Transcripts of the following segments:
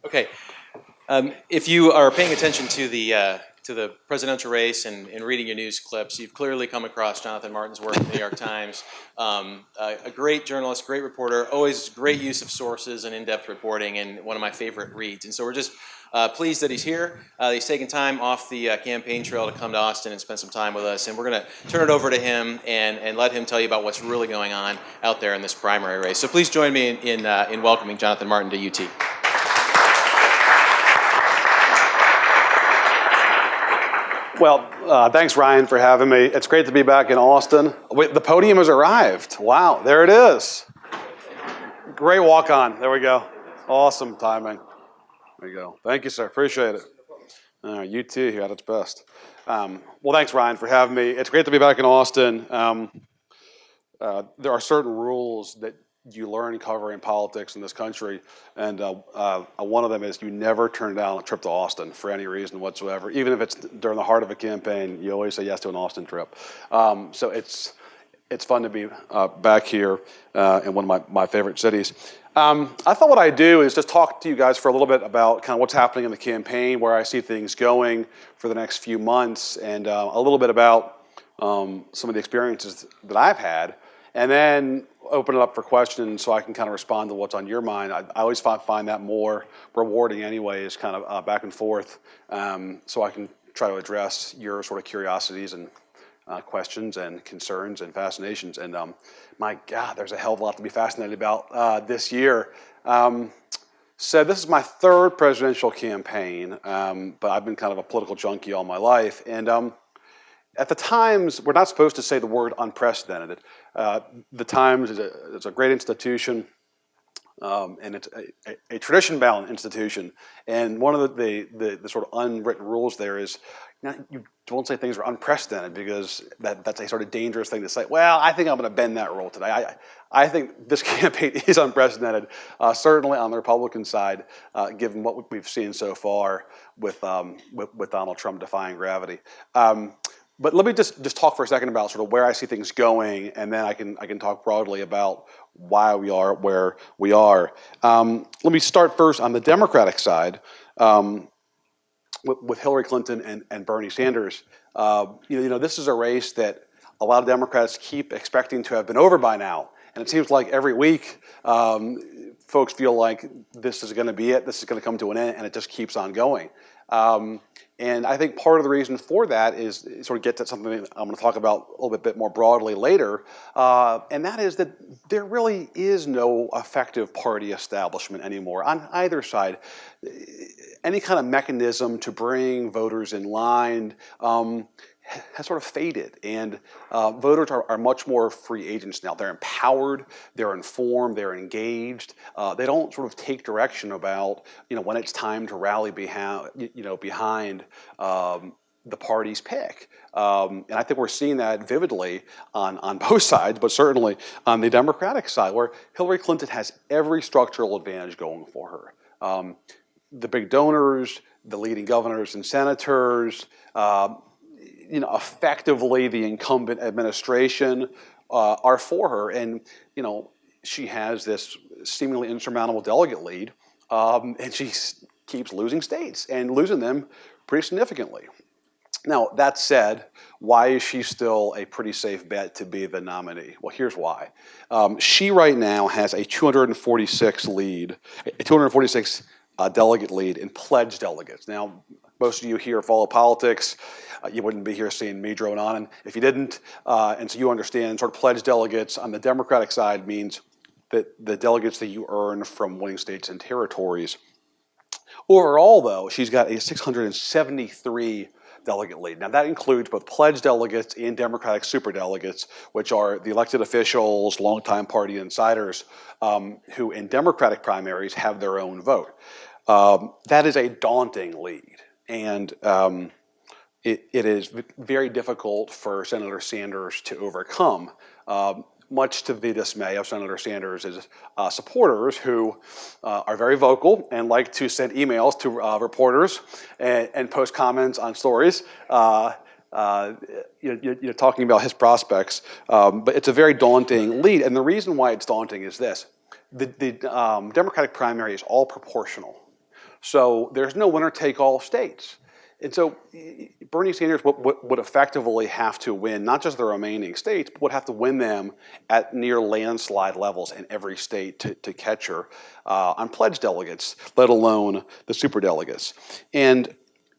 Okay, if you are paying attention to the presidential race and reading your news clips, you've clearly come across Jonathan Martin's work in the New York Times. A great journalist, great reporter, always great use of sources and in-depth reporting, and one of my favorite reads. And so we're just pleased that he's here. He's taken time off the campaign trail to come to Austin and spend some time with us. And we're going to turn it over to him and let him tell you about what's really going on out there in this primary race. So please join me in welcoming Jonathan Martin to UT. Well, thanks, Ryan, for having me. It's great to be back in Austin. Wait, the podium has arrived. Wow, there it is. Great walk on. There we go. Awesome timing. There you go. Thank you, sir. Appreciate it. UT here at its best. Well, thanks, Ryan, for having me. It's great to be back in Austin. There are certain rules that you learn covering politics in this country, and one of them is you never turn down a trip to Austin for any reason whatsoever. Even if it's during the heart of a campaign, you always say yes to an Austin trip. So it's fun to be back here in one of my favorite cities. I thought what I'd do is just talk to you guys for a little bit about kind of what's happening in the campaign, where I see things going for the next few months, and a little bit about some of the experiences that I've had, and then open it up for questions so I can kind of respond to what's on your mind. I always find that more rewarding anyway, is kind of back and forth, so I can try to address your sort of curiosities and questions and concerns and fascinations. And my God, there's a hell of a lot to be fascinated about this year. So this is my third presidential campaign, but I've been kind of a political junkie all my life. And at the Times, we're not supposed to say the word unprecedented. The Times is a great institution, and it's a tradition-bound institution. And one of the sort of unwritten rules there is, you don't say things are unprecedented, because that's a sort of dangerous thing to say. Well, I think I'm going to bend that rule today. I think this campaign is unprecedented, certainly on the Republican side, given what we've seen so far with Donald Trump defying gravity. But let me just talk for a second about sort of where I see things going, and then I can talk broadly about why we are where we are. Let me start first on the Democratic side, with Hillary Clinton and Bernie Sanders. This is a race that a lot of Democrats keep expecting to have been over by now, and it seems like every week folks feel like this is going to be it. This is going to come to an end, and it just keeps on going. And I think part of the reason for that is sort of gets at something that I'm going to talk about a little bit more broadly later, and that is that there really is no effective party establishment anymore on either side. Any kind of mechanism to bring voters in line has sort of faded, and voters are much more free agents now. They're empowered, they're informed, they're engaged. They don't sort of take direction about when it's time to rally behind the party's pick. And I think we're seeing that vividly on both sides, but certainly on the Democratic side, where Hillary Clinton has every structural advantage going for her. The big donors, the leading governors and senators, effectively the incumbent administration are for her, and she has this seemingly insurmountable delegate lead, and she keeps losing states and losing them pretty significantly. Now, that said, why is she still a pretty safe bet to be the nominee? Well, here's why. She right now has a 246 delegate lead in pledged delegates. Now, most of you here follow politics. You wouldn't be here seeing me drone on if you didn't. And so you understand sort of pledged delegates on the Democratic side means that the delegates that you earn from winning states and territories. Overall, though, she's got a 673 delegate lead. Now, that includes both pledged delegates and Democratic superdelegates, which are the elected officials, longtime party insiders, who in Democratic primaries have their own vote. That is a daunting lead, and it is very difficult for Senator Sanders to overcome, much to the dismay of Senator Sanders' supporters, who are very vocal and like to send emails to reporters and post comments on stories. You're talking about his prospects, but it's a very daunting lead, and the reason why it's daunting is this. The Democratic primary is all proportional. So there's no winner-take-all states. And so Bernie Sanders would effectively have to win not just the remaining states, but would have to win them at near landslide levels in every state to catch her on pledged delegates, let alone the superdelegates. And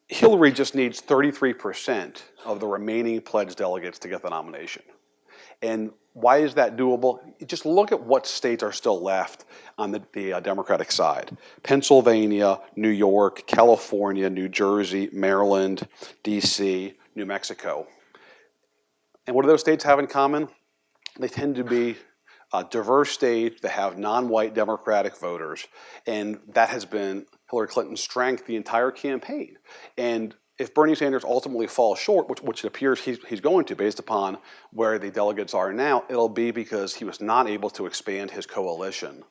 Hillary just needs 33% of the remaining pledged delegates to get the nomination. And why is that doable? Just look at what states are still left on the Democratic side. Pennsylvania, New York, California, New Jersey, Maryland, D.C., New Mexico. And what do those states have in common? They tend to be diverse states that have non-white Democratic voters. And that has been Hillary Clinton's strength the entire campaign. And if Bernie Sanders ultimately falls short, which it appears he's going to based upon where the delegates are now, it'll be because he was not able to expand his coalition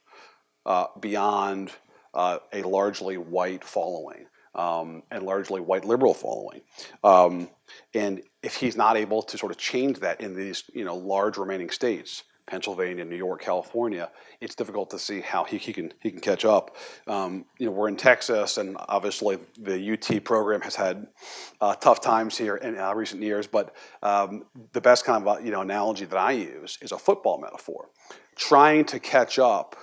beyond a largely white following and largely white liberal following. And if he's not able to sort of change that in these large remaining states, Pennsylvania, New York, California, it's difficult to see how he can catch up. We're in Texas, and obviously the UT program has had tough times here in recent years. But the best kind of analogy that I use is a football metaphor. Trying to catch up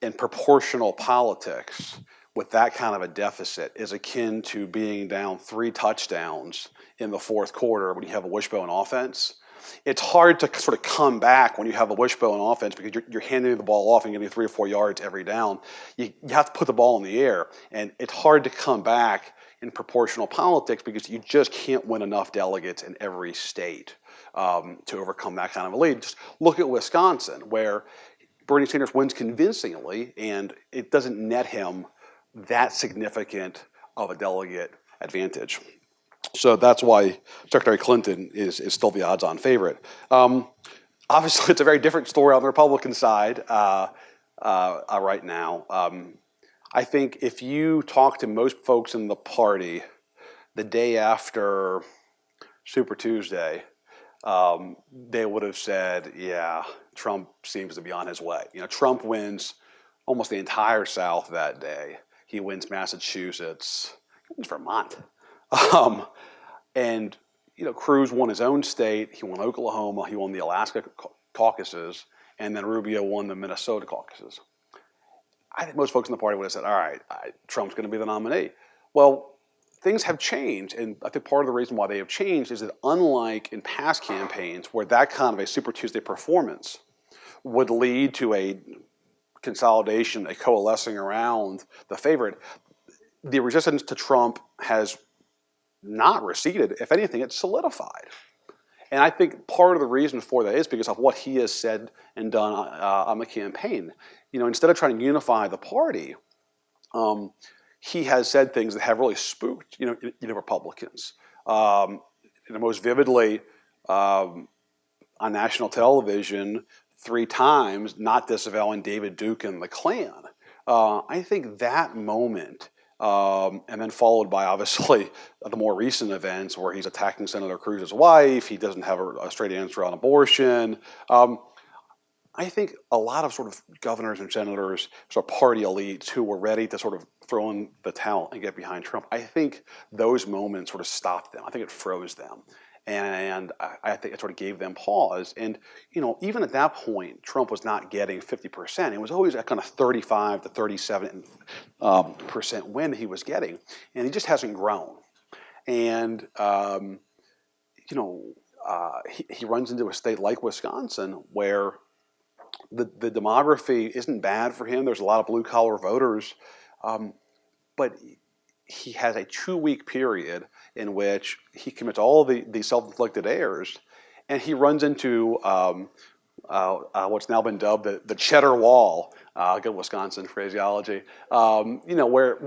in proportional politics with that kind of a deficit is akin to being down 3 touchdowns in the fourth quarter when you have a wishbone offense. It's hard to sort of come back when you have a wishbone offense because you're handing the ball off and getting 3 or 4 yards every down. You have to put the ball in the air, and it's hard to come back in proportional politics because you just can't win enough delegates in every state to overcome that kind of a lead. Just look at Wisconsin, where Bernie Sanders wins convincingly, and it doesn't net him that significant of a delegate advantage. So that's why Secretary Clinton is still the odds-on favorite. Obviously, it's a very different story on the Republican side right now. I think if you talk to most folks in the party the day after Super Tuesday, they would have said, yeah, Trump seems to be on his way. Trump wins almost the entire South that day. He wins Massachusetts, he wins Vermont. And Cruz won his own state. He won Oklahoma. He won the Alaska caucuses, and then Rubio won the Minnesota caucuses. I think most folks in the party would have said, all right, Trump's going to be the nominee. Well, things have changed, and I think part of the reason why they have changed is that unlike in past campaigns where that kind of a Super Tuesday performance would lead to a consolidation, a coalescing around the favorite, the resistance to Trump has not receded. If anything, it's solidified. And I think part of the reason for that is because of what he has said and done on the campaign. Instead of trying to unify the party, he has said things that have really spooked, Republicans. Most vividly on national television 3 times, not disavowing David Duke and the Klan. I think that moment. And then followed by, obviously, the more recent events where he's attacking Senator Cruz's wife. He doesn't have a straight answer on abortion. I think a lot of sort of governors and senators, sort of party elites who were ready to sort of throw in the towel and get behind Trump, I think those moments sort of stopped them. I think it froze them. And I think it sort of gave them pause. And, even at that point, Trump was not getting 50%. It was always a kind of 35 to 37% win he was getting. And he just hasn't grown. And, he runs into a state like Wisconsin where the demography isn't bad for him. There's a lot of blue-collar voters. But he has a 2-week period in which he commits all of the self-inflicted errors, and he runs into what's now been dubbed the cheddar wall, good Wisconsin phraseology, where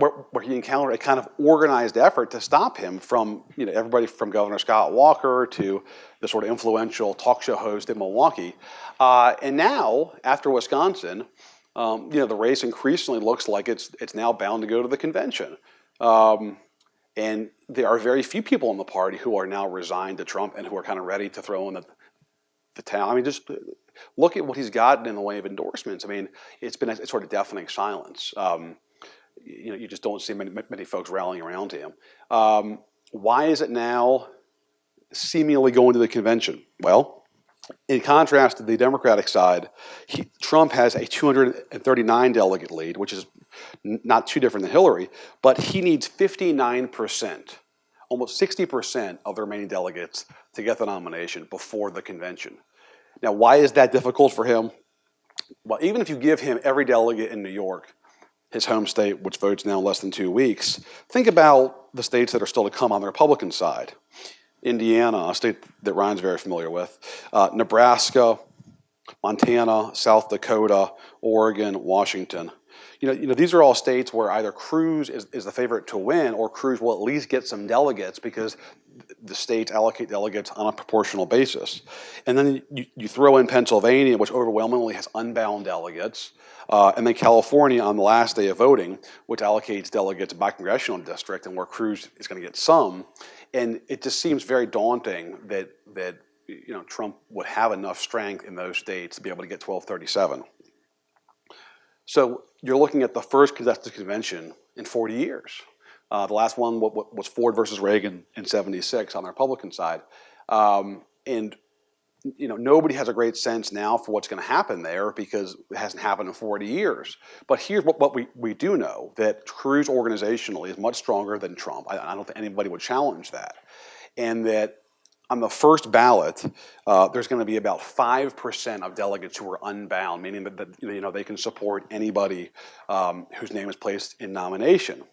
he encountered a kind of organized effort to stop him from, everybody from Governor Scott Walker to the sort of influential talk show host in Milwaukee. And now, after Wisconsin, the race increasingly looks like it's now bound to go to the convention. And there are very few people in the party who are now resigned to Trump and who are kind of ready to throw in the towel. I mean, just look at what he's gotten in the way of endorsements. I mean, it's been a sort of deafening silence. you just don't see many folks rallying around him. Why is it now seemingly going to the convention? Well, in contrast to the Democratic side, Trump has a 239 delegate lead, which is not too different than Hillary, but he needs 59%, almost 60% of the remaining delegates to get the nomination before the convention. Now, why is that difficult for him? Well, even if you give him every delegate in New York, his home state, which votes now in less than 2 weeks, think about the states that are still to come on the Republican side. Indiana, a state that Ryan's very familiar with, Nebraska, Montana, South Dakota, Oregon, Washington. These are all states where either Cruz is the favorite to win, or Cruz will at least get some delegates because the states allocate delegates on a proportional basis. And then you throw in Pennsylvania, which overwhelmingly has unbound delegates, and then California on the last day of voting, which allocates delegates by congressional district, and where Cruz is going to get some. And it just seems very daunting that Trump would have enough strength in those states to be able to get 1237. So you're looking at the first contested convention in 40 years. The last one was Ford versus Reagan in '76 on the Republican side. And nobody has a great sense now for what's going to happen there because it hasn't happened in 40 years. But here's what we do know, that Cruz organizationally is much stronger than Trump. I don't think anybody would challenge that. And that on the first ballot, there's going to be about 5% of delegates who are unbound, meaning that they can support anybody whose name is placed in nomination.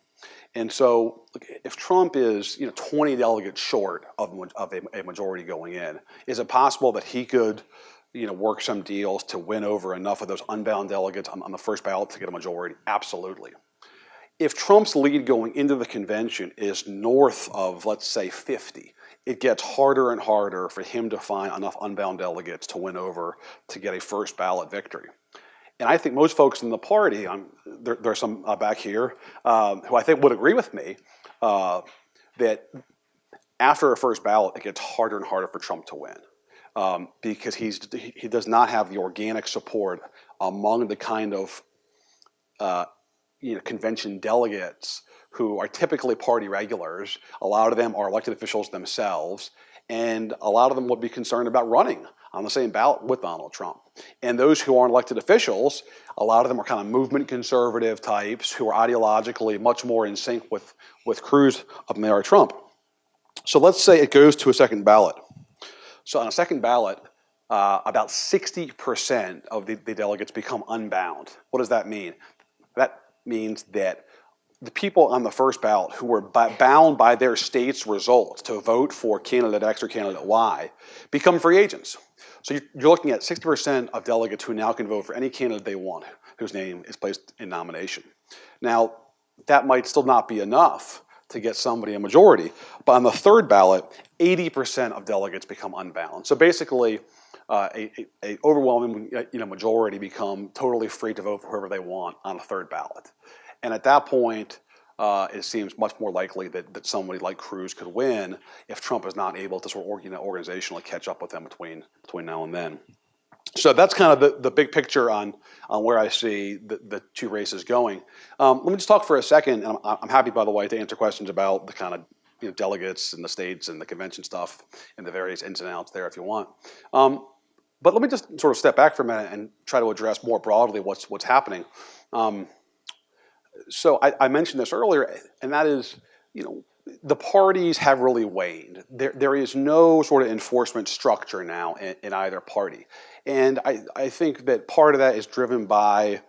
And so, if Trump is 20 delegates short of a majority going in, is it possible that he could work some deals to win over enough of those unbound delegates on the first ballot to get a majority? Absolutely. If Trump's lead going into the convention is north of, let's say, 50, it gets harder and harder for him to find enough unbound delegates to win over to get a first ballot victory. And I think most folks in the party, there are some back here, who I think would agree with me, that after a first ballot, it gets harder and harder for Trump to win, because he does not have the organic support among the kind of convention delegates who are typically party regulars. A lot of them are elected officials themselves, and a lot of them would be concerned about running on the same ballot with Donald Trump. And those who aren't elected officials, a lot of them are kind of movement conservative types who are ideologically much more in sync with Cruz than they are Trump. So let's say it goes to a second ballot. So on a second ballot, about 60% of the delegates become unbound. What does that mean? That means that the people on the first ballot who were bound by their state's results to vote for candidate X or candidate Y become free agents. So you're looking at 60% of delegates who now can vote for any candidate they want, whose name is placed in nomination. Now, that might still not be enough to get somebody a majority, but on the third ballot, 80% of delegates become unbound. So basically, a overwhelming majority become totally free to vote for whoever they want on a third ballot. And at that point, it seems much more likely that somebody like Cruz could win if Trump is not able to sort of organizationally catch up with them between now and then. So that's kind of the big picture on where I see the two races going. Let me just talk for a second, and I'm happy, by the way, to answer questions about the kind of delegates and the states and the convention stuff and the various ins and outs there if you want. But let me just sort of step back for a minute and try to address more broadly what's happening. So I mentioned this earlier, and that is, the parties have really waned. There is no sort of enforcement structure now in either party. And I think that part of that is driven by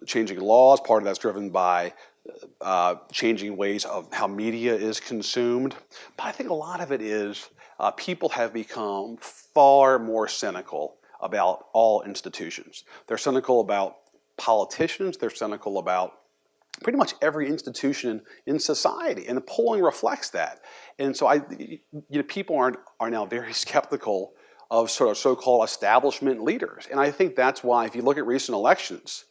changing laws, part of that's driven by changing ways of how media is consumed. But I think a lot of it is people have become far more cynical about all institutions. They're cynical about politicians, they're cynical about pretty much every institution in society, and the polling reflects that. And so people are now very skeptical of sort of so-called establishment leaders. And I think that's why, if you look at recent elections,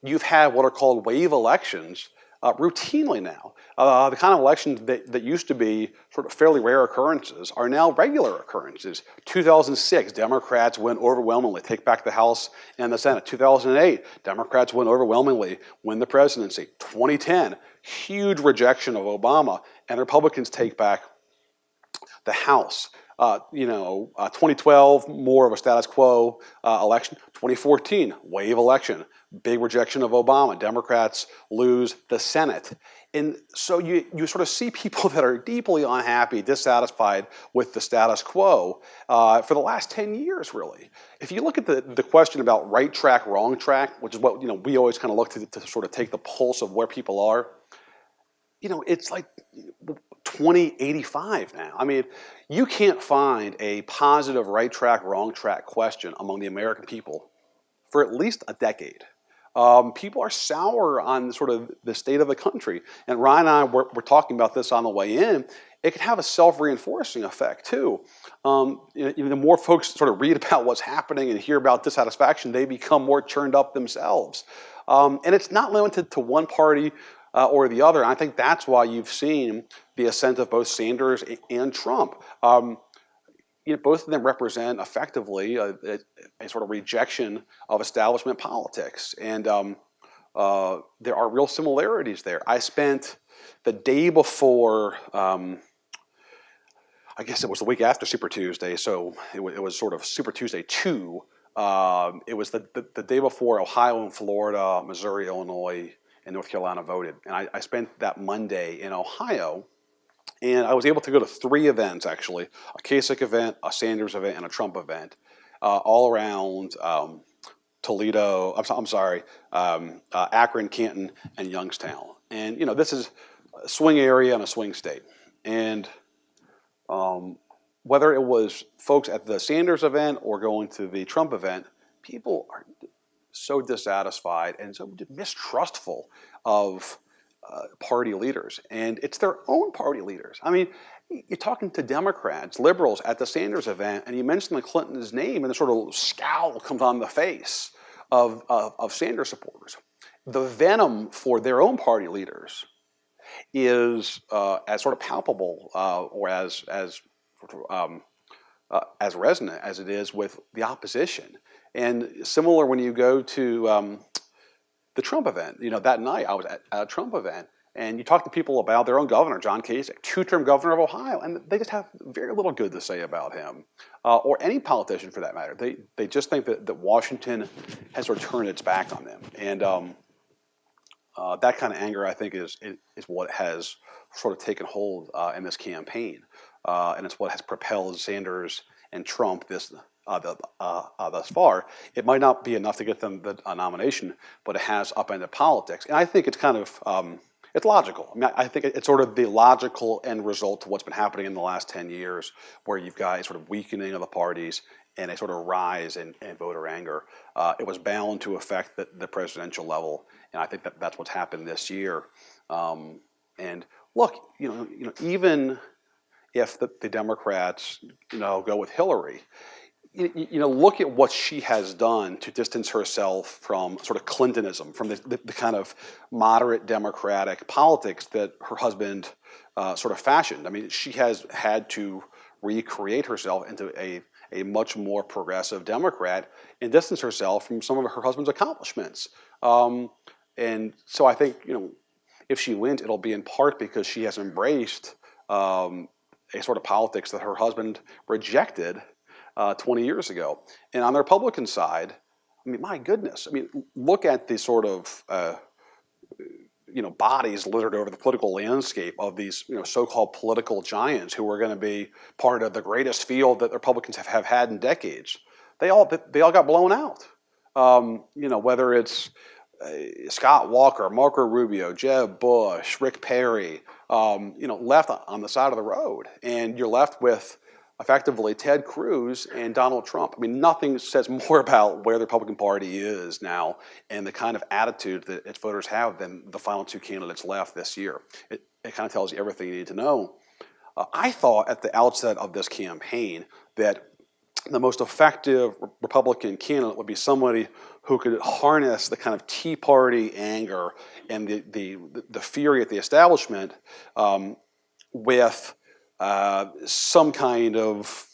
you've had what are called wave elections routinely now. The kind of elections that used to be sort of fairly rare occurrences are now regular occurrences. 2006, Democrats win overwhelmingly, take back the House and the Senate. 2008, Democrats win overwhelmingly, win the presidency. 2010, huge rejection of Obama, and Republicans take back the House. 2012, more of a status quo election. 2014, wave election, big rejection of Obama. Democrats lose the Senate. And so you sort of see people that are deeply unhappy, dissatisfied with the status quo for the last 10 years, really. If you look at the question about right track, wrong track, which is what we always kind of look to sort of take the pulse of where people are, it's like 2085 now. I mean, you can't find a positive right track, wrong track question among the American people for at least a decade. People are sour on sort of the state of the country. And Ryan and I were talking about this on the way in. It can have a self-reinforcing effect too. The more folks sort of read about what's happening and hear about dissatisfaction, they become more churned up themselves. And it's not limited to one party or the other. And I think that's why you've seen the ascent of both Sanders and Trump. Both of them represent effectively a sort of rejection of establishment politics. And there are real similarities there. I spent the day before, I guess it was the week after Super Tuesday, so it was sort of Super Tuesday 2. It was the day before Ohio and Florida, Missouri, Illinois, and North Carolina voted. And I spent that Monday in Ohio, and I was able to go to 3 events, actually: a Kasich event, a Sanders event, and a Trump event, all around Toledo, Akron, Canton, and Youngstown. And, this is a swing area and a swing state. And whether it was folks at the Sanders event or going to the Trump event, people are so dissatisfied and so mistrustful of party leaders. And it's their own party leaders. I mean, you're talking to Democrats, liberals at the Sanders event, and you mention the Clinton's name, and a sort of scowl comes on the face of Sanders supporters. The venom for their own party leaders is as sort of palpable or as resonant as it is with the opposition. And similar when you go to the Trump event. That night I was at a Trump event, and you talk to people about their own governor, John Kasich, 2-term governor of Ohio, and they just have very little good to say about him, or any politician for that matter. They just think that Washington has sort of turned its back on them. And that kind of anger, I think, is what has sort of taken hold in this campaign. And it's what has propelled Sanders and Trump thus far. It might not be enough to get them the nomination, but it has upended politics. And I think it's kind of, it's logical. I mean, I think it's sort of the logical end result to what's been happening in the last 10 years, where you've got a sort of weakening of the parties and a sort of rise in voter anger. It was bound to affect the presidential level, and I think that's what's happened this year. And look, even if the Democrats, go with Hillary, look at what she has done to distance herself from sort of Clintonism, from the kind of moderate Democratic politics that her husband sort of fashioned. I mean, she has had to recreate herself into a much more progressive Democrat and distance herself from some of her husband's accomplishments. And so I think, if she wins, it'll be in part because she has embraced a sort of politics that her husband rejected 20 years ago. And on the Republican side, I mean, my goodness, I mean, look at the sort of bodies littered over the political landscape of these so-called political giants who are going to be part of the greatest field that the Republicans have had in decades. They all got blown out. Whether it's Scott Walker, Marco Rubio, Jeb Bush, Rick Perry, left on the side of the road, and you're left with effectively Ted Cruz and Donald Trump. I mean, nothing says more about where the Republican Party is now and the kind of attitude that its voters have than the final 2 candidates left this year. It kind of tells you everything you need to know. I thought at the outset of this campaign that the most effective Republican candidate would be somebody who could harness the kind of Tea Party anger and the fury at the establishment with some kind of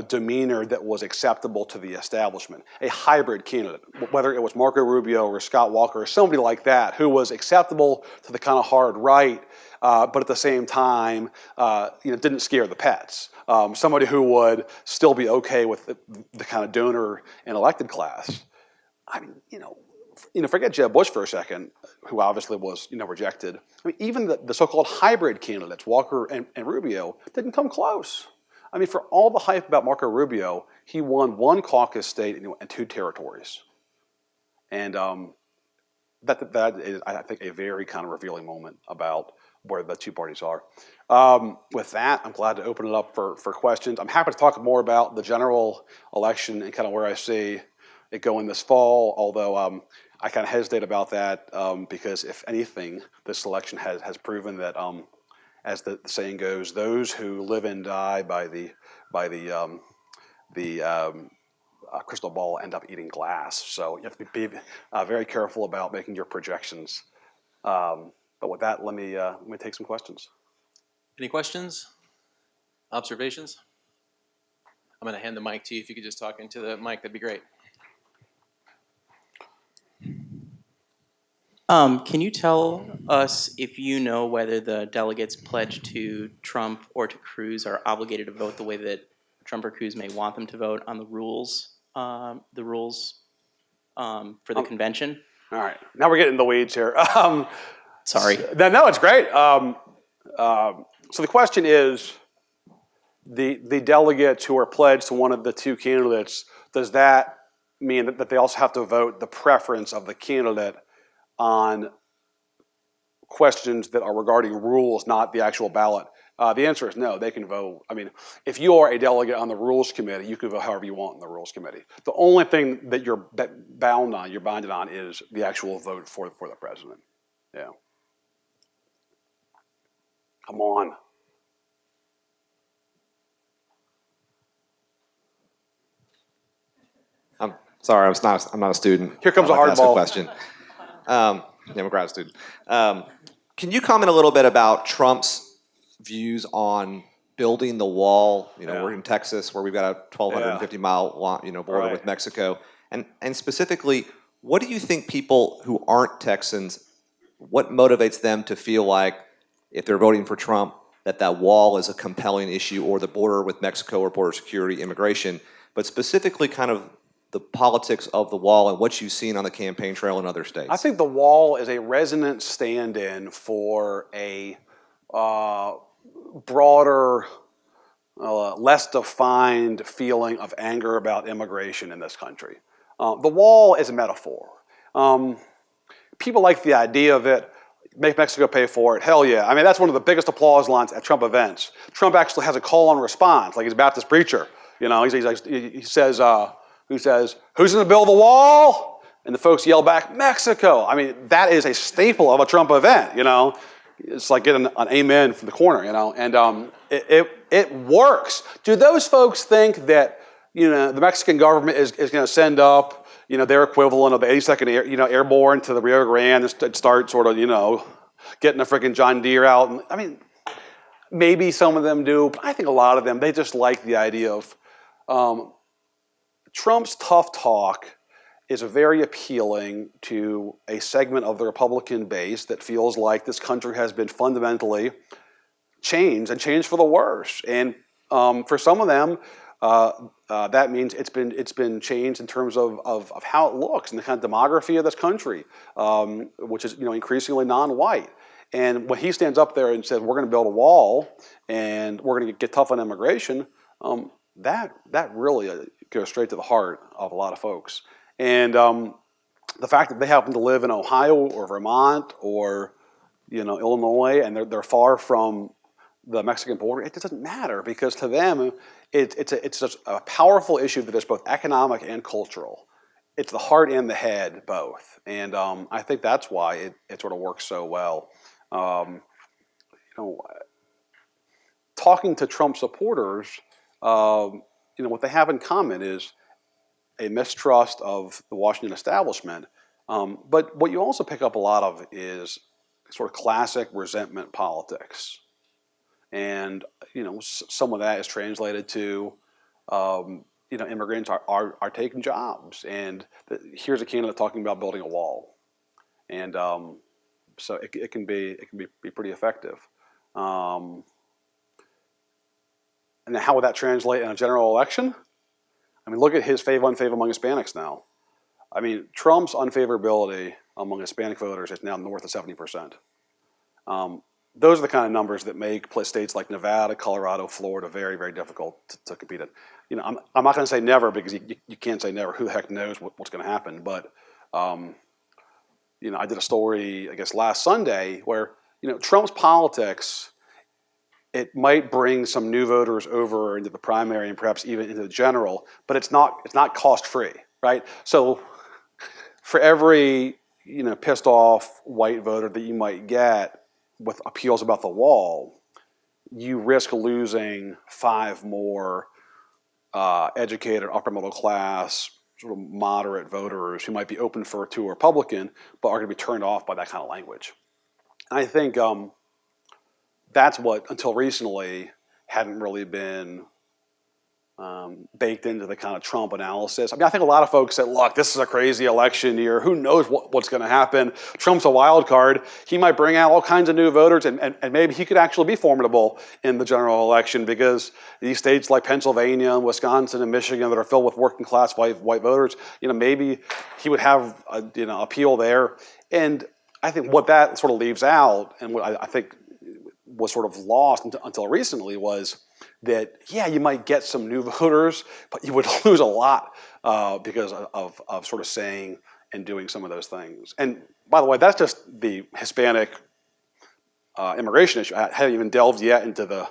demeanor that was acceptable to the establishment. A hybrid candidate, whether it was Marco Rubio or Scott Walker or somebody like that, who was acceptable to the kind of hard right, but at the same time, didn't scare the pets. Somebody who would still be okay with the kind of donor and elected class. I mean, forget Jeb Bush for a second, who obviously was, rejected. I mean, even the so-called hybrid candidates, Walker and Rubio, didn't come close. I mean, for all the hype about Marco Rubio, he won one caucus state and 2 territories. And that is, I think, a very kind of revealing moment about where the 2 parties are. With that, I'm glad to open it up for questions. I'm happy to talk more about the general election and kind of where I see it going this fall, although I kind of hesitate about that because, if anything, this election has proven that, as the saying goes, those who live and die by the crystal ball end up eating glass. So you have to be very careful about making your projections. But with that, let me take some questions. Any questions? Observations? I'm going to hand the mic to you. If you could just talk into the mic, that'd be great. Can you tell us if you know whether the delegates pledged to Trump or to Cruz are obligated to vote the way that Trump or Cruz may want them to vote on the rules for the convention? All right, now we're getting in the weeds here. Sorry. No, it's great. So the question is, the delegates who are pledged to one of the 2 candidates, does that mean that they also have to vote the preference of the candidate on questions that are regarding rules, not the actual ballot? The answer is no. They can vote. I mean, if you are a delegate on the Rules Committee, you can vote however you want in the Rules Committee. The only thing that you're binded on, is the actual vote for the president. Yeah. Come on. I'm sorry, I'm not a student. Here comes a I'd like to hard ask ball. question. I'm a grad student. Can you comment a little bit about Trump's views on building the wall? We're in Texas, where we've got a 1,250-mile border with Mexico, and specifically, what do you think people who aren't Texans, what motivates them to feel like, if they're voting for Trump, that wall is a compelling issue, or the border with Mexico, or border security, immigration, but specifically kind of the politics of the wall and what you've seen on the campaign trail in other states? I think the wall is a resonant stand-in for a broader, less defined feeling of anger about immigration in this country. The wall is a metaphor. People like the idea of it. Make Mexico pay for it. Hell yeah. I mean, that's one of the biggest applause lines at Trump events. Trump actually has a call and response, like he's a Baptist preacher. He says, who's going to build the wall? And the folks yell back, Mexico. I mean, that is a staple of a Trump event, It's like getting an amen from the corner, And it works. Do those folks think that, the Mexican government is going to send up, their equivalent of the 82nd Airborne to the Rio Grande and start sort of, getting a freaking John Deere out? I mean, maybe some of them do, but I think a lot of them, they just like the idea of Trump's tough talk is very appealing to a segment of the Republican base that feels like this country has been fundamentally changed, and changed for the worse. And for some of them, that means it's been changed in terms of how it looks and the kind of demography of this country, which is increasingly non-white. And when he stands up there and says, we're going to build a wall and we're going to get tough on immigration, that really goes straight to the heart of a lot of folks. And the fact that they happen to live in Ohio or Vermont or Illinois, and they're far from the Mexican border, it doesn't matter, because to them it's such a powerful issue that is both economic and cultural. It's the heart and the head both, and I think that's why it sort of works so well. Talking to Trump supporters, what they have in common is a mistrust of the Washington establishment. But what you also pick up a lot of is sort of classic resentment politics. And, some of that is translated to, immigrants are taking jobs. And here's a candidate talking about building a wall. And so it can be pretty effective. And then how would that translate in a general election? I mean, look at his unfavor among Hispanics now. I mean, Trump's unfavorability among Hispanic voters is now north of 70%. Those are the kind of numbers that make states like Nevada, Colorado, Florida very, very difficult to compete in. I'm not going to say never because you can't say never. Who the heck knows what's going to happen? But I did a story, I guess, last Sunday where Trump's politics, it might bring some new voters over into the primary and perhaps even into the general, but it's not cost free, right? So for every pissed off white voter that you might get with appeals about the wall, you risk losing 5 more educated, upper middle class, sort of moderate voters who might be open to a Republican, but are going to be turned off by that kind of language. And I think that's what, until recently, hadn't really been baked into the kind of Trump analysis. I mean, I think a lot of folks said, look, this is a crazy election year. Who knows what's going to happen? Trump's a wild card. He might bring out all kinds of new voters, and maybe he could actually be formidable in the general election because these states like Pennsylvania and Wisconsin and Michigan that are filled with working class white voters, maybe he would have appeal there. And I think what that sort of leaves out, and what I think was sort of lost until recently, was that, yeah, you might get some new voters, but you would lose a lot because of sort of saying and doing some of those things. And by the way, that's just the Hispanic immigration issue. I haven't even delved yet into the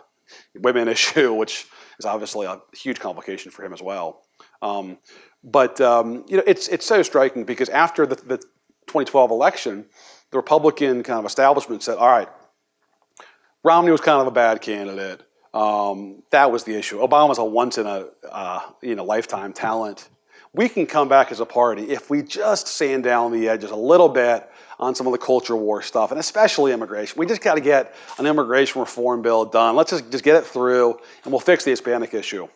women issue, which is obviously a huge complication for him as well. But it's so striking because after the 2012 election, the Republican kind of establishment said, all right, Romney was kind of a bad candidate. That was the issue. Obama's a once in a lifetime talent. We can come back as a party if we just sand down the edges a little bit on some of the culture war stuff, and especially immigration. We just got to get an immigration reform bill done. Let's just get it through, and we'll fix the Hispanic issue.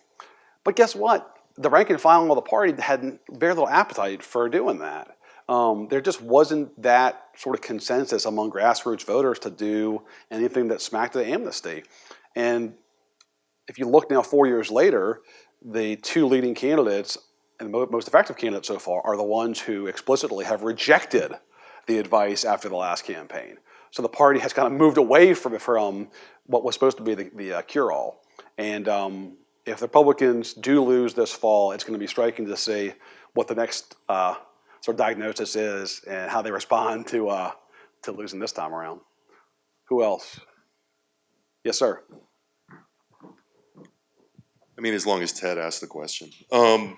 But guess what? The rank and file of the party had very little appetite for doing that. There just wasn't that sort of consensus among grassroots voters to do anything that smacked of amnesty. And if you look now 4 years later, the 2 leading candidates and the most effective candidates so far are the ones who explicitly have rejected the advice after the last campaign. So the party has kind of moved away from what was supposed to be the cure-all. And if the Republicans do lose this fall, it's going to be striking to see what the next sort of diagnosis is and how they respond to losing this time around. Who else? Yes, sir. I mean, as long as Ted asked the question. I'm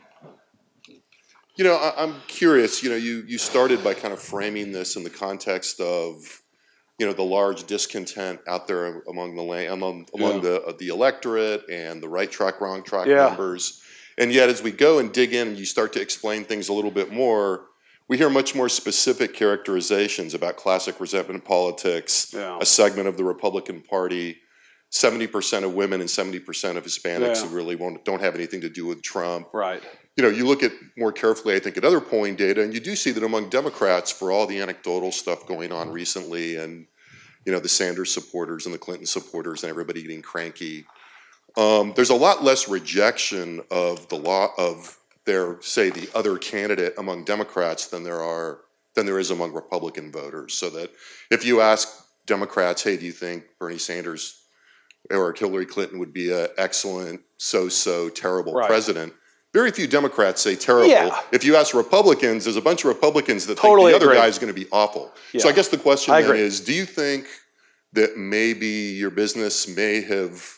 curious, you started by kind of framing this in the context of, the large discontent out there among the electorate and the right track, wrong track numbers. And yet as we go and dig in and you start to explain things a little bit more, we hear much more specific characterizations about classic resentment politics, a segment of the Republican Party, 70% of women and 70% of Hispanics who really don't have anything to do with Trump. Right. You look at more carefully, I think, at other polling data, and you do see that among Democrats, for all the anecdotal stuff going on recently, and the Sanders supporters and the Clinton supporters and everybody getting cranky, there's a lot less rejection of the other candidate among Democrats than there is among Republican voters. So that if you ask Democrats, hey, do you think Bernie Sanders or Hillary Clinton would be an excellent, terrible president? Very few Democrats say terrible. Yeah. If you ask Republicans, there's a bunch of Republicans that think the other guy is going to be awful. Yeah. So I guess the question then is, do you think that maybe your business may have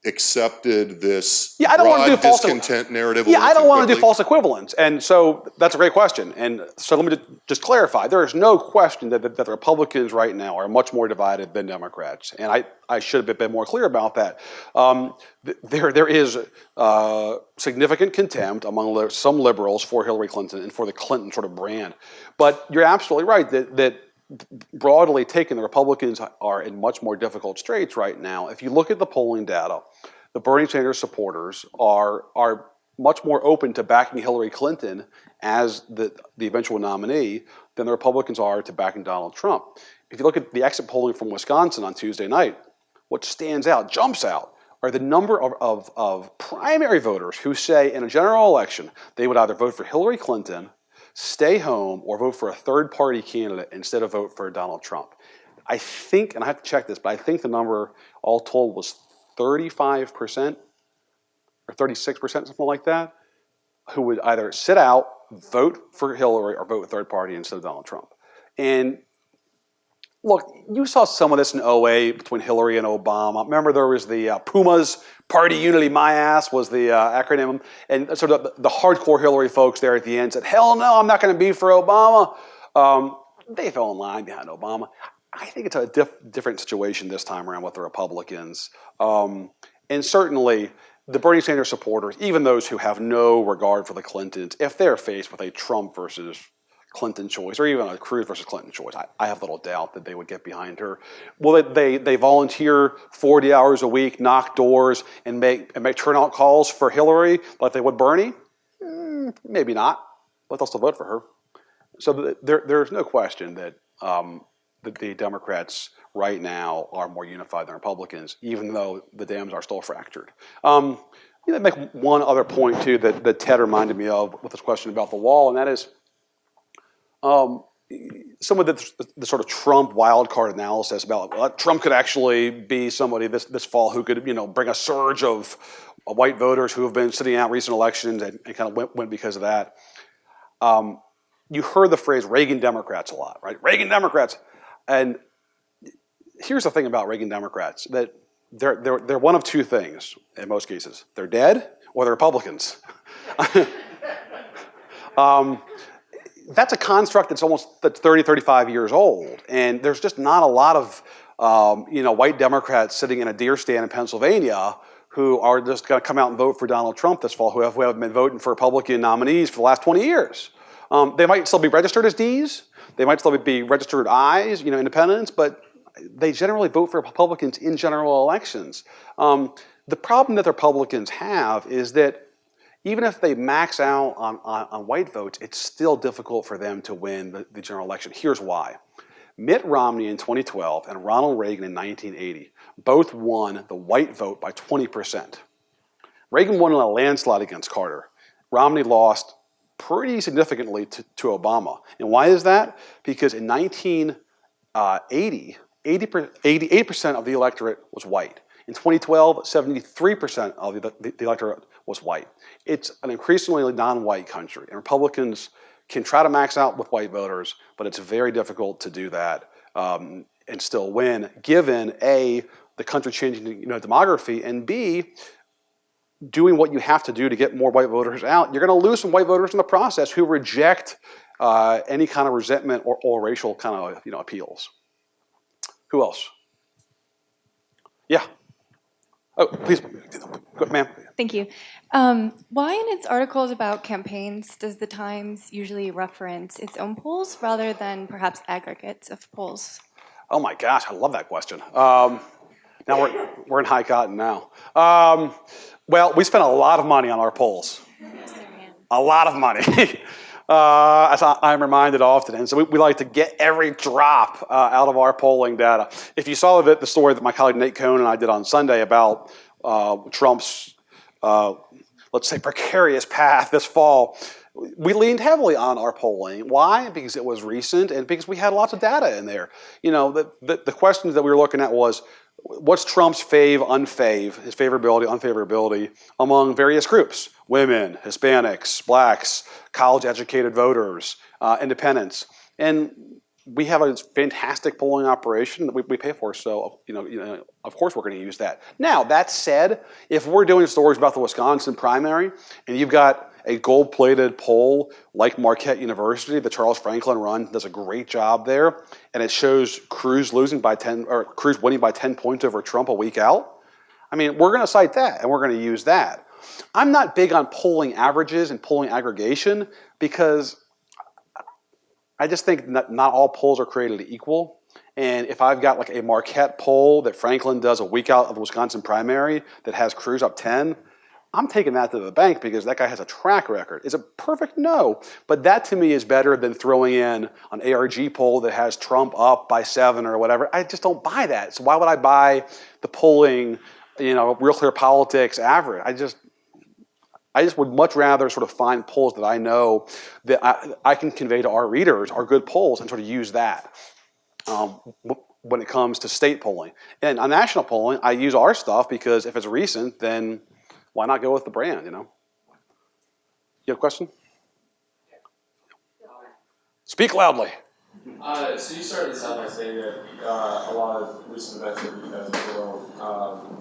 accepted this I don't want to do broad false discontent narrative. I don't want to do quickly? false equivalence, and so that's a great question. And so let me just clarify: there is no question that the Republicans right now are much more divided than Democrats, and I should have been more clear about that. There is significant contempt among some liberals for Hillary Clinton and for the Clinton sort of brand, but you're absolutely right that broadly taken, the Republicans are in much more difficult straits right now. If you look at the polling data, the Bernie Sanders supporters are much more open to backing Hillary Clinton as the eventual nominee than the Republicans are to backing Donald Trump. If you look at the exit polling from Wisconsin on Tuesday night, what stands out, jumps out, are the number of primary voters who say in a general election they would either vote for Hillary Clinton, stay home, or vote for a third-party candidate instead of vote for Donald Trump. I think, and I have to check this, but I think the number all told was 35% or 36%, something like that, who would either sit out, vote for Hillary, or vote with third party instead of Donald Trump. And look, you saw some of this in 2008 between Hillary and Obama. Remember there was the Pumas, Party Unity My Ass was the acronym. And sort of the hardcore Hillary folks there at the end said, hell no, I'm not going to be for Obama. They fell in line behind Obama. I think it's a different situation this time around with the Republicans. And certainly the Bernie Sanders supporters, even those who have no regard for the Clintons, if they're faced with a Trump versus Clinton choice, or even a Cruz versus Clinton choice, I have little doubt that they would get behind her. Will they volunteer 40 hours a week, knock doors, and make turnout calls for Hillary like they would Bernie? Maybe not, but they'll still vote for her. So there's no question that the Democrats right now are more unified than Republicans, even though the dams are still fractured. Make one other point too that Ted reminded me of with this question about the wall, and that is some of the sort of Trump wild card analysis about Trump could actually be somebody this fall who could bring a surge of white voters who have been sitting out recent elections and kind of went because of that. You heard the phrase Reagan Democrats a lot, right? Reagan Democrats. And here's the thing about Reagan Democrats, that they're one of two things in most cases. They're dead or they're Republicans. That's a construct that's 30, 35 years old. And there's just not a lot of white Democrats sitting in a deer stand in Pennsylvania who are just going to come out and vote for Donald Trump this fall, who have been voting for Republican nominees for the last 20 years. They might still be registered as Ds. They might still be registered Is, independents, but they generally vote for Republicans in general elections. The problem that the Republicans have is that even if they max out on white votes, it's still difficult for them to win the general election. Here's why. Mitt Romney in 2012 and Ronald Reagan in 1980 both won the white vote by 20%. Reagan won in a landslide against Carter. Romney lost pretty significantly to Obama. And why is that? Because in 1980, 88% of the electorate was white. In 2012, 73% of the electorate was white. It's an increasingly non-white country, and Republicans can try to max out with white voters, but it's very difficult to do that and still win, given A, the country changing demography, and B, doing what you have to do to get more white voters out. You're going to lose some white voters in the process who reject any kind of resentment or racial kind of appeals. Who else? Yeah. Oh, please, ma'am. Thank you. Why in its articles about campaigns does the Times usually reference its own polls rather than perhaps aggregates of polls? Oh my gosh, I love that question. Now we're in high cotton now. Well, we spend a lot of money on our polls. A lot of money. As I'm reminded often. And so we like to get every drop out of our polling data. If you saw the story that my colleague Nate Cohn and I did on Sunday about Trump's, let's say, precarious path this fall, we leaned heavily on our polling. Why? Because it was recent and because we had lots of data in there. The questions that we were looking at was, what's Trump's unfave, his favorability, unfavorability among various groups? Women, Hispanics, blacks, college-educated voters, independents. And we have a fantastic polling operation that we pay for, so of course we're going to use that. Now, that said, if we're doing stories about the Wisconsin primary and you've got a gold-plated poll like Marquette University that Charles Franklin runs, does a great job there, and it shows Cruz winning by 10 points over Trump a week out, I mean, we're going to cite that and we're going to use that. I'm not big on polling averages and polling aggregation because I just think not all polls are created equal. And if I've got like a Marquette poll that Franklin does a week out of the Wisconsin primary that has Cruz up 10, I'm taking that to the bank because that guy has a track record. Is it perfect? No. But that to me is better than throwing in an ARG poll that has Trump up by 7 or whatever. I just don't buy that. So why would I buy the polling, Real Clear Politics average? I just would much rather sort of find polls that I know that I can convey to our readers are good polls and sort of use that when it comes to state polling. And on national polling, I use our stuff because if it's recent, then why not go with the brand, You have a question? Speak loudly. So you started this out by saying that a lot of recent events that you guys have grown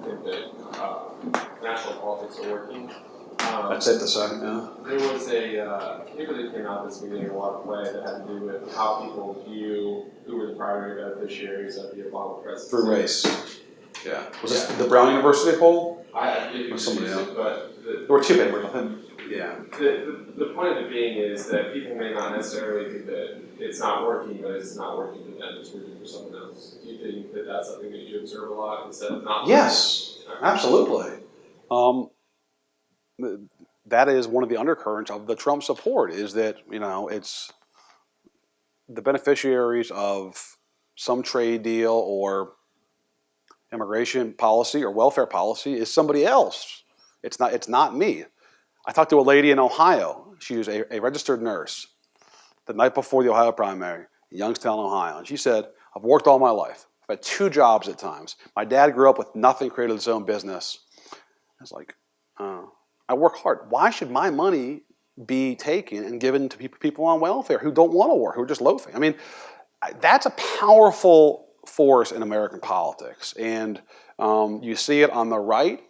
think that national politics are working. That's it, the second, yeah. There was a paper that came out this meeting, a lot of play that had to do with how people view who were the primary beneficiaries of the Obama presidency. Through race. Yeah. Was this the Brown University poll? Or somebody else? But There were two papers. Yeah. the point of it being is that people may not necessarily think that it's not working, but it's not working for them, it's working for someone else. Do you think that that's something that you observe a lot instead of not? Yes, absolutely. That is one of the undercurrents of the Trump support is that, it's the beneficiaries of some trade deal or immigration policy or welfare policy is somebody else. It's not me. I talked to a lady in Ohio. She was a registered nurse the night before the Ohio primary in Youngstown, Ohio. And she said, I've worked all my life. I've had 2 jobs at times. My dad grew up with nothing, created his own business. I was like, I work hard. Why should my money be taken and given to people on welfare who don't want to work, who are just loafing? I mean, that's a powerful force in American politics. And you see it on the right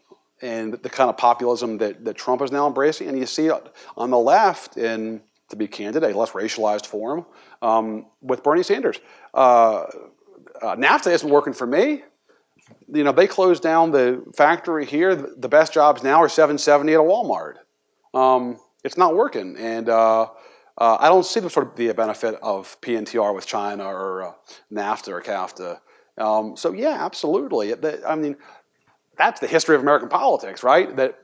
and the kind of populism that Trump is now embracing. And you see it on the left in, to be candid, a less racialized form with Bernie Sanders. NAFTA isn't working for me. They closed down the factory here. The best jobs now are $7.70 at a Walmart. It's not working, and I don't see the benefit of PNTR with China or NAFTA or CAFTA. So yeah, absolutely. I mean, that's the history of American politics, right? That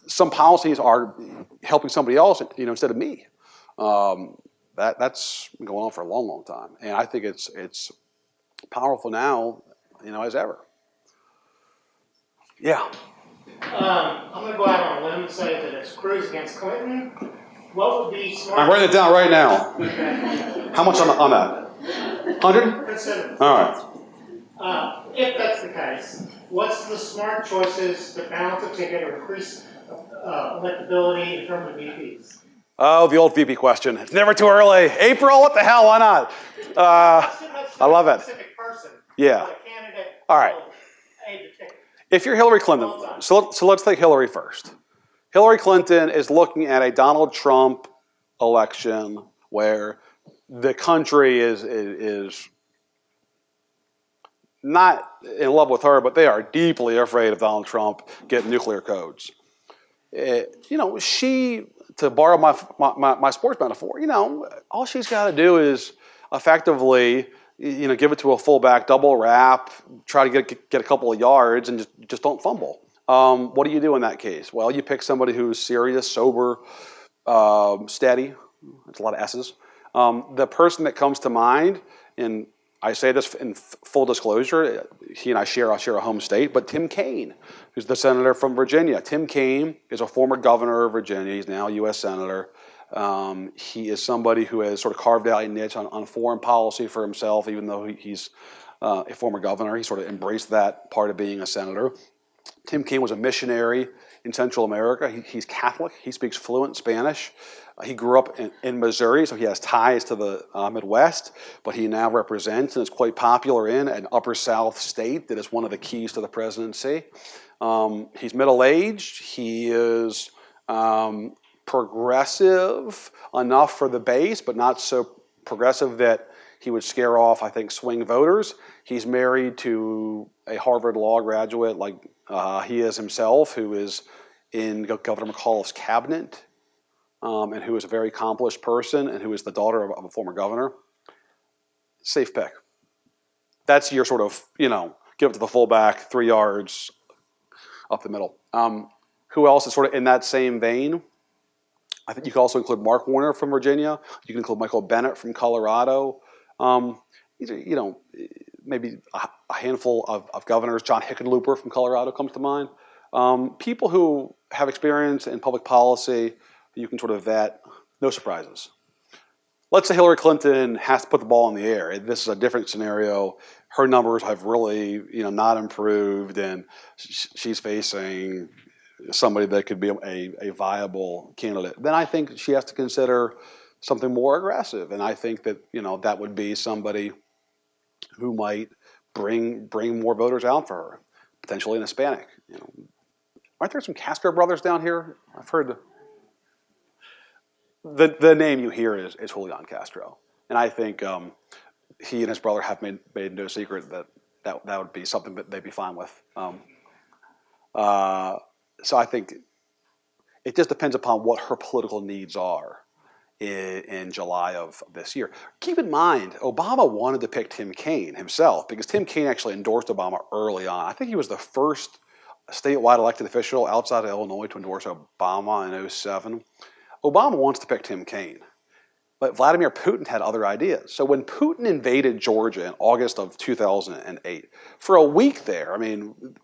some policies are helping somebody else, instead of me. That's been going on for a long, long time, and I think it's powerful now, as ever. Yeah. I'm going to go out on a limb and say that it's Cruz against Clinton. What would be smart? I'm writing it down right now. Okay. How much on that? 100? Consider. All right. If that's the case, what's the smart choices to balance a ticket or increase electability in terms of VPs? Oh, the old VP question. It's never too early. April, what the hell? Why not? I love it. Specific person. Yeah. A candidate. All right. If you're Hillary Clinton, so let's take Hillary first. Hillary Clinton is looking at a Donald Trump election where the country is not in love with her, but they are deeply afraid of Donald Trump getting nuclear codes. She, to borrow my sports metaphor, all she's got to do is effectively give it to a fullback, double wrap, try to get a couple of yards, and just don't fumble. What do you do in that case? Well, you pick somebody who's serious, sober, steady. That's a lot of S's. The person that comes to mind, and I say this in full disclosure, he and I share a home state, but Tim Kaine, who's the senator from Virginia. Tim Kaine is a former governor of Virginia. He's now a U.S. senator. He is somebody who has sort of carved out a niche on foreign policy for himself, even though he's a former governor. He sort of embraced that part of being a senator. Tim Kaine was a missionary in Central America. He's Catholic. He speaks fluent Spanish. He grew up in Missouri, so he has ties to the Midwest, but he now represents and is quite popular in an upper South state that is one of the keys to the presidency. He's middle-aged. He is progressive enough for the base, but not so progressive that he would scare off, I think, swing voters. He's married to a Harvard Law graduate like he is himself, who is in Governor McAuliffe's cabinet, and who is a very accomplished person, and who is the daughter of a former governor. Safe pick. That's your sort of, give it to the fullback, 3 yards up the middle. Who else is sort of in that same vein? I think you could also include Mark Warner from Virginia. You can include Michael Bennet from Colorado. These are, maybe a handful of governors. John Hickenlooper from Colorado comes to mind. People who have experience in public policy, you can sort of vet. No surprises. Let's say Hillary Clinton has to put the ball in the air. This is a different scenario. Her numbers have really, not improved, and she's facing somebody that could be a viable candidate. Then I think she has to consider something more aggressive, and I think that that would be somebody who might bring more voters out for her, potentially an Hispanic. Aren't there some Castro brothers down here? I've heard the name you hear is Julian Castro, and I think he and his brother have made no secret that would be something that they'd be fine with. So I think it just depends upon what her political needs are in July of this year. Keep in mind, Obama wanted to pick Tim Kaine himself because Tim Kaine actually endorsed Obama early on. I think he was the first statewide elected official outside of Illinois to endorse Obama in 2007. Obama wants to pick Tim Kaine, but Vladimir Putin had other ideas. So when Putin invaded Georgia in August of 2008, for a week there,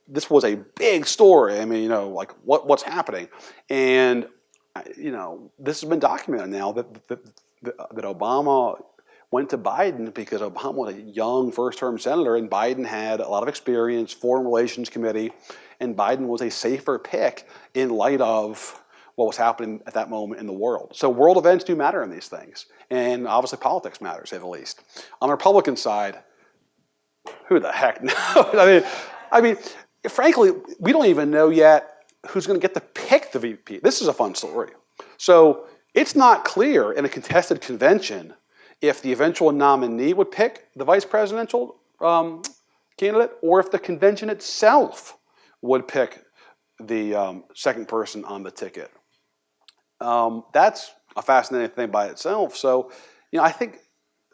this was a big story. Like what's happening? And this has been documented now that Obama went to Biden because Obama was a young first-term senator, and Biden had a lot of experience, Foreign Relations Committee, and Biden was a safer pick in light of what was happening at that moment in the world. So world events do matter in these things, and obviously politics matters, to say the least. On the Republican side, who the heck knows? Frankly, we don't even know yet who's going to get to pick the VP. This is a fun story. So it's not clear in a contested convention if the eventual nominee would pick the vice presidential candidate or if the convention itself would pick the second person on the ticket. That's a fascinating thing by itself. So, I think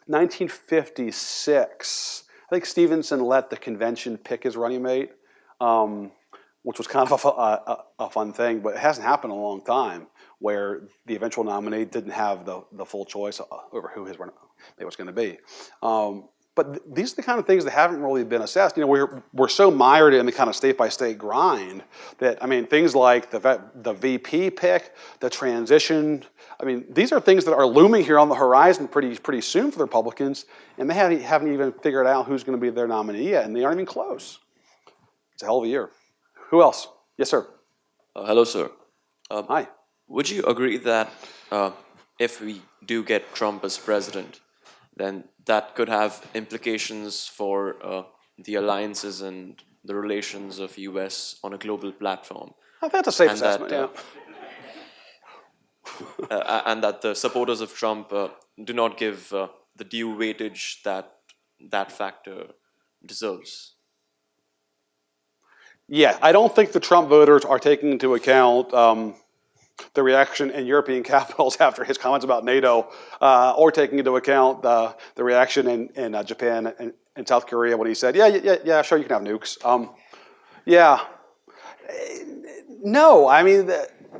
1956, I think Stevenson let the convention pick his running mate, which was kind of a fun thing, but it hasn't happened in a long time where the eventual nominee didn't have the full choice over who his running mate was going to be. But these are the kind of things that haven't really been assessed. We're so mired in the kind of state-by-state grind that, things like the VP pick, the transition, these are things that are looming here on the horizon pretty soon for the Republicans, and they haven't even figured out who's going to be their nominee yet, and they aren't even close. It's a hell of a year. Who else? Yes, sir. Hello, sir. Hi. Would you agree that if we do get Trump as president, then that could have implications for the alliances and the relations of U.S. on a global platform? I think that's a safe And assessment, that, and that the supporters of Trump do not give the due weightage that factor deserves? Yeah, I don't think the Trump voters are taking into account the reaction in European capitals after his comments about NATO, or taking into account the reaction in Japan and South Korea when he said, yeah, sure, you can have nukes. No,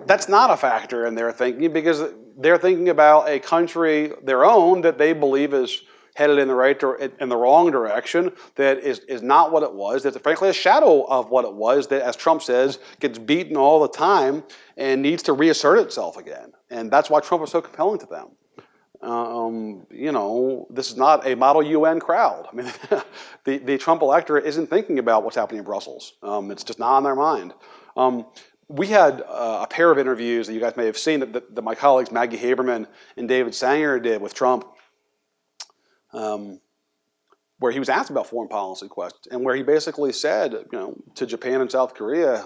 that's not a factor in their thinking because they're thinking about a country, their own, that they believe is headed in the wrong direction, that is not what it was, that's frankly a shadow of what it was, that, as Trump says, gets beaten all the time and needs to reassert itself again. And that's why Trump is so compelling to them. This is not a model UN crowd. I mean, the Trump electorate isn't thinking about what's happening in Brussels. It's just not on their mind. We had a pair of interviews that you guys may have seen that my colleagues Maggie Haberman and David Sanger did with Trump, where he was asked about foreign policy questions, and where he basically said, to Japan and South Korea,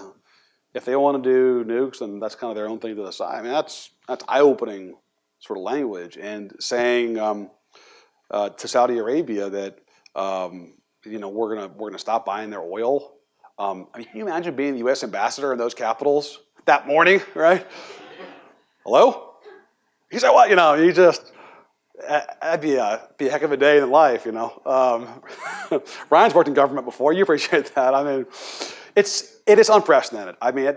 if they want to do nukes, then that's kind of their own thing to decide. I mean, that's eye-opening sort of language, and saying to Saudi Arabia that we're gonna stop buying their oil. I mean, can you imagine being the U.S. ambassador in those capitals that morning, right? Hello? He said, what? You just that'd be a heck of a day in life, Ryan's worked in government before. You appreciate that. I mean, it is unprecedented. I mean,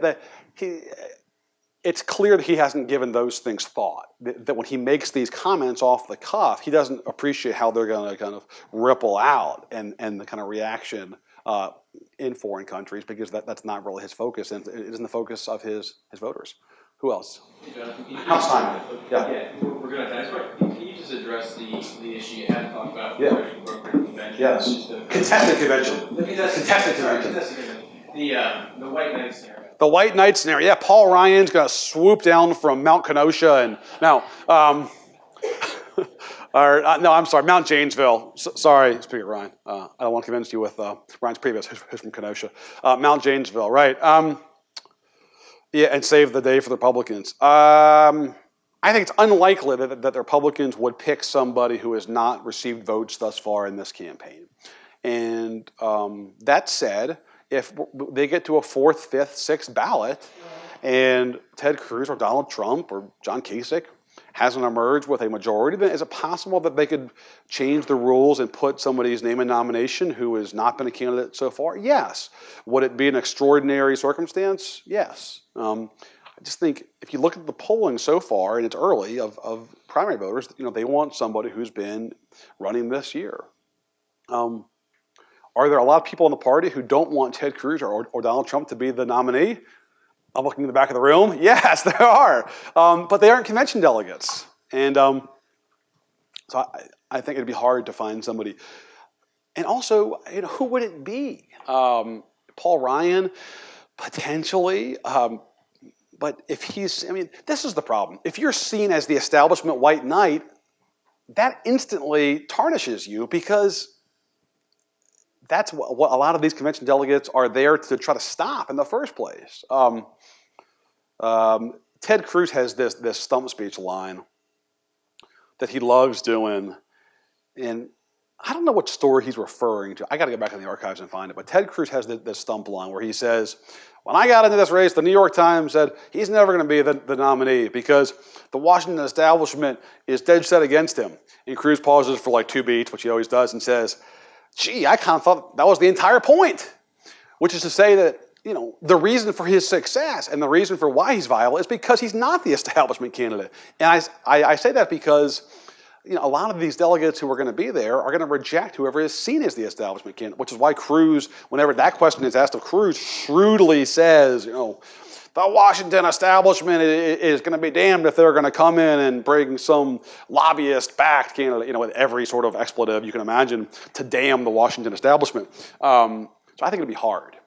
it's clear that he hasn't given those things thought. That when he makes these comments off the cuff, he doesn't appreciate how they're going to kind of ripple out and the kind of reaction in foreign countries, because that's not really his focus, and it isn't the focus of his voters. Who else? How's time? Yeah, we're good on time. Can you just address the issue you hadn't talked about? Yeah. Convention? Yes. Contested convention. Contested convention. The White Knight scenario. The White Knight scenario. Yeah, Paul Ryan's going to swoop down from Mount Kenosha and now, I'm sorry, Mount Janesville. Sorry, Speaker Ryan. I don't want to convince you with Ryan's previous, who's from Kenosha. Mount Janesville, right. Yeah, and save the day for the Republicans. I think it's unlikely that the Republicans would pick somebody who has not received votes thus far in this campaign. And that said, if they get to a 4th, 5th, 6th ballot, and Ted Cruz or Donald Trump or John Kasich hasn't emerged with a majority, then is it possible that they could change the rules and put somebody's name in nomination who has not been a candidate so far? Yes. Would it be an extraordinary circumstance? Yes. I just think if you look at the polling so far, and it's early, of primary voters, they want somebody who's been running this year. Are there a lot of people in the party who don't want Ted Cruz or Donald Trump to be the nominee? I'm looking in the back of the room. Yes, there are. But they aren't convention delegates. And so I think it'd be hard to find somebody. And also, who would it be? Paul Ryan, potentially. But if this is the problem. If you're seen as the establishment white knight, that instantly tarnishes you, because that's what a lot of these convention delegates are there to try to stop in the first place. Ted Cruz has this stump speech line that he loves doing, and I don't know what story he's referring to. I got to go back in the archives and find it. But Ted Cruz has this stump line where he says, when I got into this race, the New York Times said he's never going to be the nominee because the Washington establishment is dead set against him. And Cruz pauses for like 2 beats, which he always does, and says, gee, I kind of thought that was the entire point. Which is to say that, the reason for his success and the reason for why he's viable is because he's not the establishment candidate. And I say that because a lot of these delegates who are going to be there are going to reject whoever is seen as the establishment candidate, which is why Cruz, whenever that question is asked of Cruz, shrewdly says, the Washington establishment is going to be damned if they're going to come in and bring some lobbyist-backed candidate, with every sort of expletive you can imagine to damn the Washington establishment. So I think it'd be hard.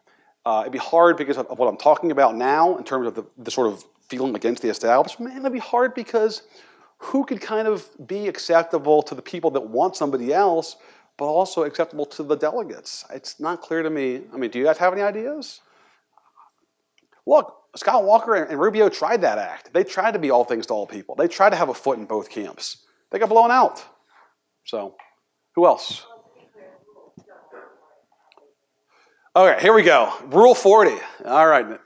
It'd be hard because of what I'm talking about now in terms of the sort of feeling against the establishment, and it'd be hard because who could kind of be acceptable to the people that want somebody else, but also acceptable to the delegates? It's not clear to me. I mean, do you guys have any ideas? Look, Scott Walker and Rubio tried that act. They tried to be all things to all people. They tried to have a foot in both camps. They got blown out. So, who else? Okay, here we go. Rule 40. All right.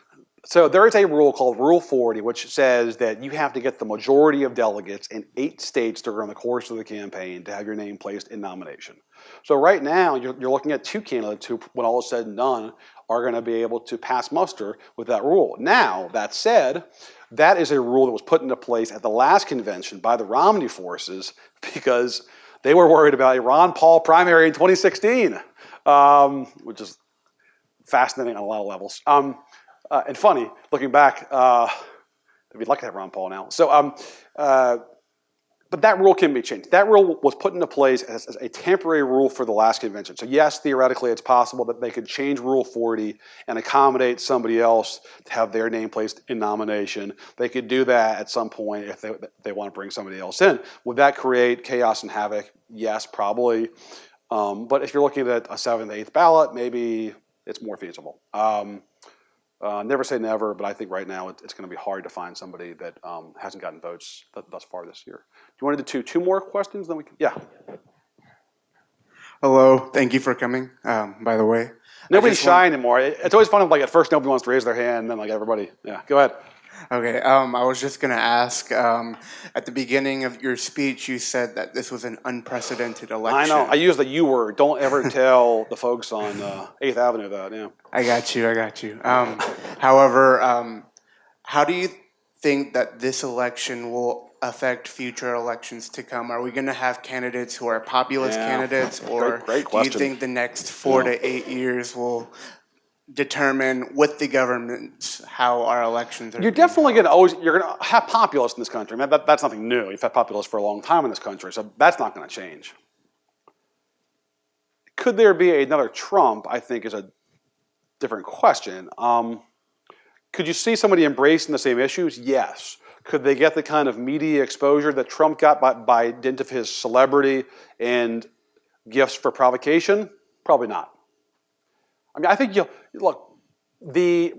So there is a rule called Rule 40, which says that you have to get the majority of delegates in 8 states during the course of the campaign to have your name placed in nomination. So right now, you're looking at 2 candidates who, when all is said and done, are going to be able to pass muster with that rule. Now, that said, that is a rule that was put into place at the last convention by the Romney forces because they were worried about a Ron Paul primary in 2016, which is fascinating on a lot of levels. And funny, looking back, we'd like to have Ron Paul now. So But that rule can be changed. That rule was put into place as a temporary rule for the last convention. So yes, theoretically, it's possible that they could change Rule 40 and accommodate somebody else to have their name placed in nomination. They could do that at some point if they want to bring somebody else in. Would that create chaos and havoc? Yes, probably. But if you're looking at a 7th, 8th ballot, maybe it's more feasible. Never say never, but I think right now it's going to be hard to find somebody that hasn't gotten votes thus far this year. Do you want to do two more questions? Then we can. Yeah. Hello, thank you for coming. By the way, Nobody's shy anymore. It's always fun if like at first nobody wants to raise their hand, and then like everybody. Yeah. Go ahead. Okay, I was just gonna ask. At the beginning of your speech, you said that this was an unprecedented election. I know. I use the "you" word. Don't ever tell the folks on 8th Avenue that. Yeah. I got you. However, how do you think that this election will affect future elections to come? Are we going to have candidates who are populist candidates, or great do you think the next 4 to 8 years will determine with the government how our elections are? You're definitely going to have populists in this country. I mean, that's nothing new. You've had populists for a long time in this country, so that's not going to change. Could there be another Trump? I think is a different question. Could you see somebody embracing the same issues? Yes. Could they get the kind of media exposure that Trump got by dint of his celebrity and gifts for provocation? Probably not. I mean, I think look, the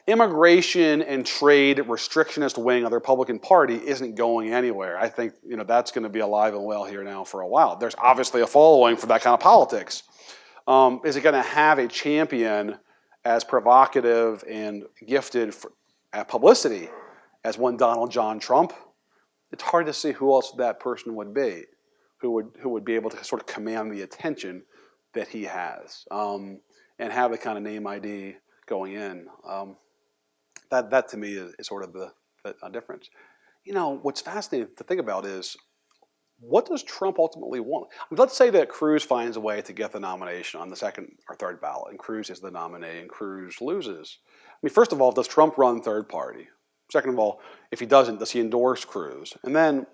immigration and trade restrictionist wing of the Republican Party isn't going anywhere. I think that's going to be alive and well here now for a while. There's obviously a following for that kind of politics. Is it going to have a champion as provocative and gifted at publicity as one Donald John Trump? It's hard to see who else that person would be, who would be able to sort of command the attention that he has, and have the kind of name ID going in. That to me is sort of the difference. What's fascinating to think about is, what does Trump ultimately want? Let's say that Cruz finds a way to get the nomination on the 2nd or 3rd ballot, and Cruz is the nominee, and Cruz loses. I mean, first of all, does Trump run third party? Second of all, if he doesn't, does he endorse Cruz? And then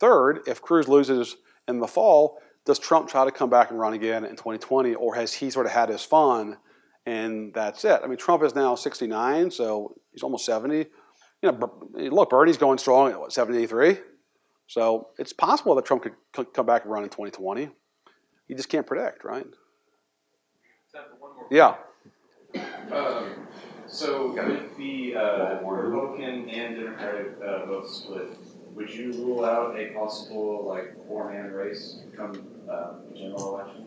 third, if Cruz loses in the fall, does Trump try to come back and run again in 2020, or has he sort of had his fun and that's it? I mean, Trump is now 69, so he's almost 70. Look, Bernie's going strong at 73. So it's possible that Trump could come back and run in 2020. You just can't predict, right? Yeah. So with the Republican and Democratic vote split, would you rule out a possible four-man race come general election?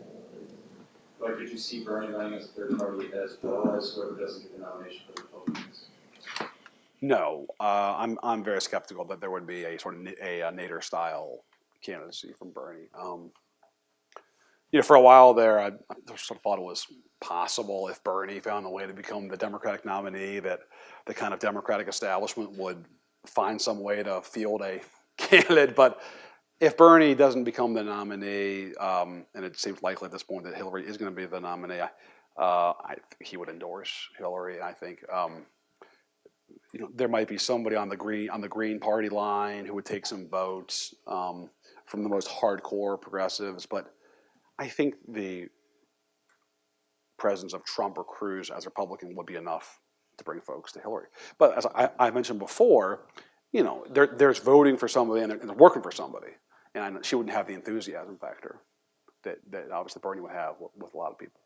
Like, could you see Bernie running as a third party as well as whoever doesn't get the nomination for the Republicans? No, I'm very skeptical that there would be a sort of a Nader style candidacy from Bernie. For a while there, I sort of thought it was possible if Bernie found a way to become the Democratic nominee, that the kind of Democratic establishment would find some way to field a candidate. But if Bernie doesn't become the nominee, and it seems likely at this point that Hillary is going to be the nominee, he would endorse Hillary. I think. There might be somebody on the Green Party line who would take some votes from the most hardcore progressives, but I think the presence of Trump or Cruz as a Republican would be enough to bring folks to Hillary. But as I mentioned before, there's voting for somebody and working for somebody, and she wouldn't have the enthusiasm factor that obviously Bernie would have with a lot of people.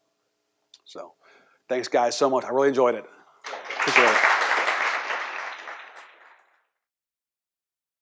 So, thanks guys so much. I really enjoyed it. Appreciate it.